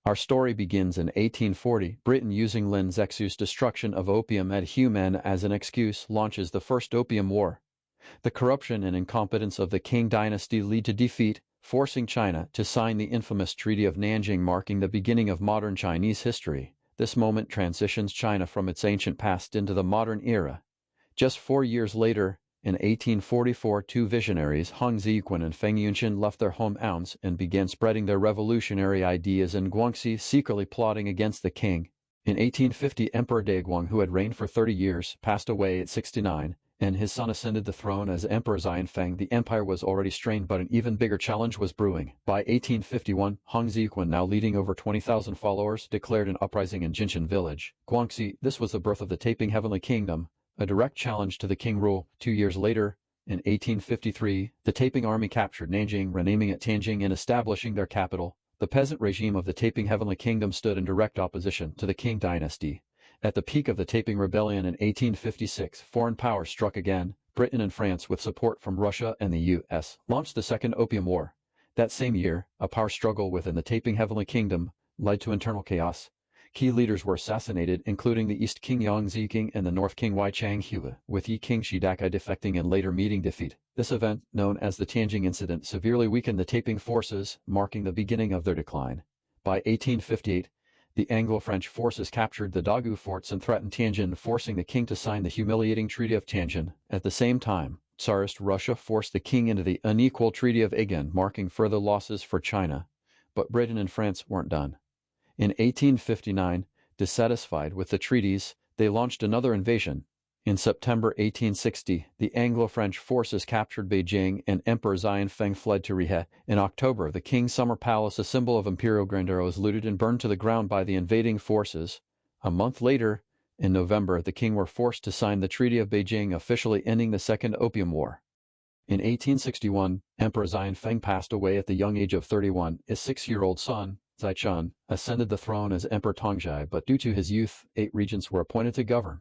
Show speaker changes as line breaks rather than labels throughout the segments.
Our story begins in 1840. Britain, using Lin Zexu's destruction of opium at Hunan as an excuse, launches the First Opium War. The corruption and incompetence of the Qing dynasty lead to defeat, forcing China to sign the infamous Treaty of Nanjing, marking the beginning of modern Chinese history. This moment transitions China from its ancient past into the modern era. Just 4 years later, in 1844, two visionaries, Hong Ziquan and Feng Yunqian, left their hometowns and began spreading their revolutionary ideas in Guangxi, secretly plotting against the king. In 1850, Emperor Daguang, who had reigned for 30 years, passed away at 69, and his son ascended the throne as Emperor Xianfeng. The empire was already strained, but an even bigger challenge was brewing. By 1851, Hong Ziquan, now leading over 20,000 followers, declared an uprising in Jinshan village, Guangxi. This was the birth of the Taiping Heavenly Kingdom, a direct challenge to the Qing rule. 2 years later, in 1853, the Taiping army captured Nanjing, renaming it Tianjin and establishing their capital. The peasant regime of the Taiping Heavenly Kingdom stood in direct opposition to the Qing dynasty. At the peak of the Taiping Rebellion in 1856, foreign powers struck again. Britain and France, with support from Russia and the U.S., launched the Second Opium War. That same year, a power struggle within the Taiping Heavenly Kingdom led to internal chaos. Key leaders were assassinated, including the East King Yang Ziqing and the North King Wei Changhui, with Yi King Shidakai defecting and later meeting defeat. This event, known as the Tianjin Incident, severely weakened the Taiping forces, marking the beginning of their decline. By 1858, the Anglo-French forces captured the Dagu forts and threatened Tianjin, forcing the king to sign the humiliating Treaty of Tianjin. At the same time, Tsarist Russia forced the king into the unequal Treaty of Agen, marking further losses for China. But Britain and France weren't done. In 1859, dissatisfied with the treaties, they launched another invasion. In September 1860, the Anglo-French forces captured Beijing and Emperor Xianfeng fled to Rihe. In October, the King's summer palace, a symbol of imperial grandeur, was looted and burned to the ground by the invading forces. A month later, in November, the King were forced to sign the Treaty of Beijing, officially ending the Second Opium War. In 1861, Emperor Xianfeng passed away at the young age of 31. His 6-year-old son, Zaichun, ascended the throne as Emperor Tongzhai, but due to his youth, 8 regents were appointed to govern.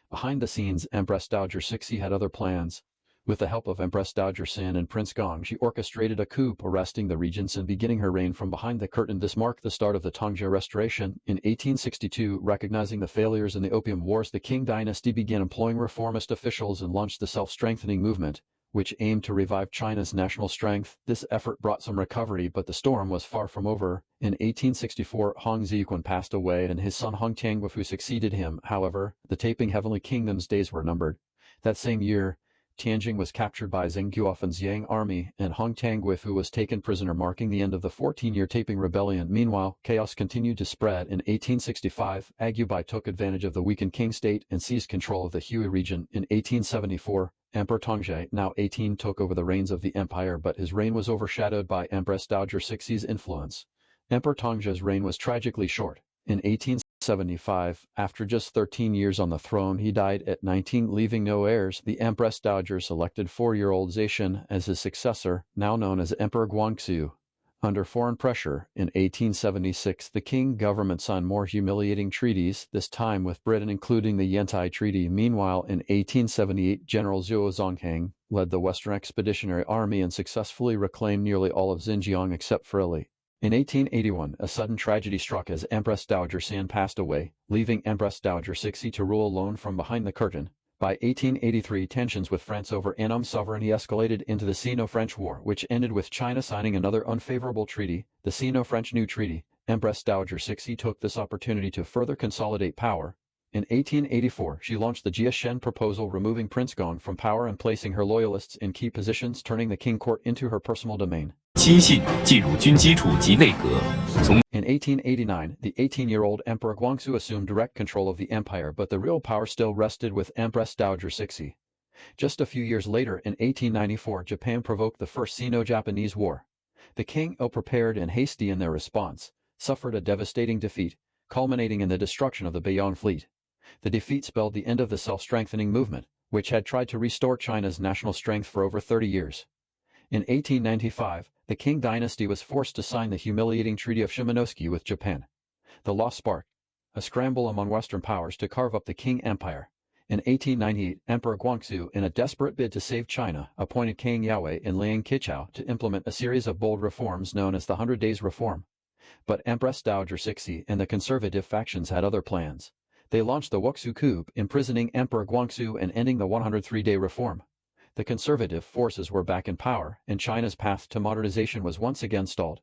Behind the scenes, Empress Dowager Cixi had other plans. With the help of Empress Dowager Sin and Prince Gong, she orchestrated a coup, arresting the regents and beginning her reign from behind the curtain. This marked the start of the Tongzhai Restoration. In 1862, recognizing the failures in the Opium Wars, the Qing dynasty began employing reformist officials and launched the self-strengthening movement, which aimed to revive China's national strength. This effort brought some recovery, but the storm was far from over. In 1864, Hong Ziquan passed away and his son Hong Tianguifu succeeded him. However, the Taiping Heavenly Kingdom's days were numbered. That same year, Tianjin was captured by Zheng Guofan's Yang army, and Hong Tianguifu was taken prisoner, marking the end of the 14-year Taiping Rebellion. Meanwhile, chaos continued to spread. In 1865, Agubai took advantage of the weakened Qing state and seized control of the Hui region. In 1874, Emperor Tongzhai, now 18, took over the reins of the empire, but his reign was overshadowed by Empress Dowager Cixi's influence. Emperor Tongzhai's reign was tragically short. In 1875, after just 13 years on the throne, he died at 19, leaving no heirs. The Empress Dowager selected 4-year-old Zaishan as his successor, now known as Emperor Guangxu. Under foreign pressure, in 1876, the Qing government signed more humiliating treaties, this time with Britain, including the Yantai Treaty. Meanwhile, in 1878, General Zhuo Zongheng led the Western Expeditionary Army and successfully reclaimed nearly all of Xinjiang except for Ili. In 1881, a sudden tragedy struck as Empress Dowager San passed away, leaving Empress Dowager Cixi to rule alone from behind the curtain. By 1883, tensions with France over Annam sovereignty escalated into the Sino-French War, which ended with China signing another unfavorable treaty, the Sino-French New Treaty. Empress Dowager Cixi took this opportunity to further consolidate power. In 1884, she launched the Jia Shen proposal, removing Prince Gong from power and placing her loyalists in key positions, turning the Qing court into her personal domain.
亲信进入军机处及内阁。
In 1889, the 18-year-old Emperor Guangxu assumed direct control of the empire, but the real power still rested with Empress Dowager Cixi. Just a few years later, in 1894, Japan provoked the First Sino-Japanese War. The Qing, ill-prepared and hasty in their response, suffered a devastating defeat, culminating in the destruction of the Beiyang fleet. The defeat spelled the end of the self-strengthening movement, which had tried to restore China's national strength for over 30 years. In 1895, the Qing dynasty was forced to sign the humiliating Treaty of Shimonoseki with Japan. The law sparked a scramble among Western powers to carve up the Qing Empire. In 1898, Emperor Guangxu, in a desperate bid to save China, appointed Kang Yaowei and Liang Qichao to implement a series of bold reforms known as the 100 Days Reform. But Empress Dowager Cixi and the conservative factions had other plans. They launched the Wuxu coup, imprisoning Emperor Guangxu and ending the 103-day reform. The conservative forces were back in power, and China's path to modernization was once again stalled.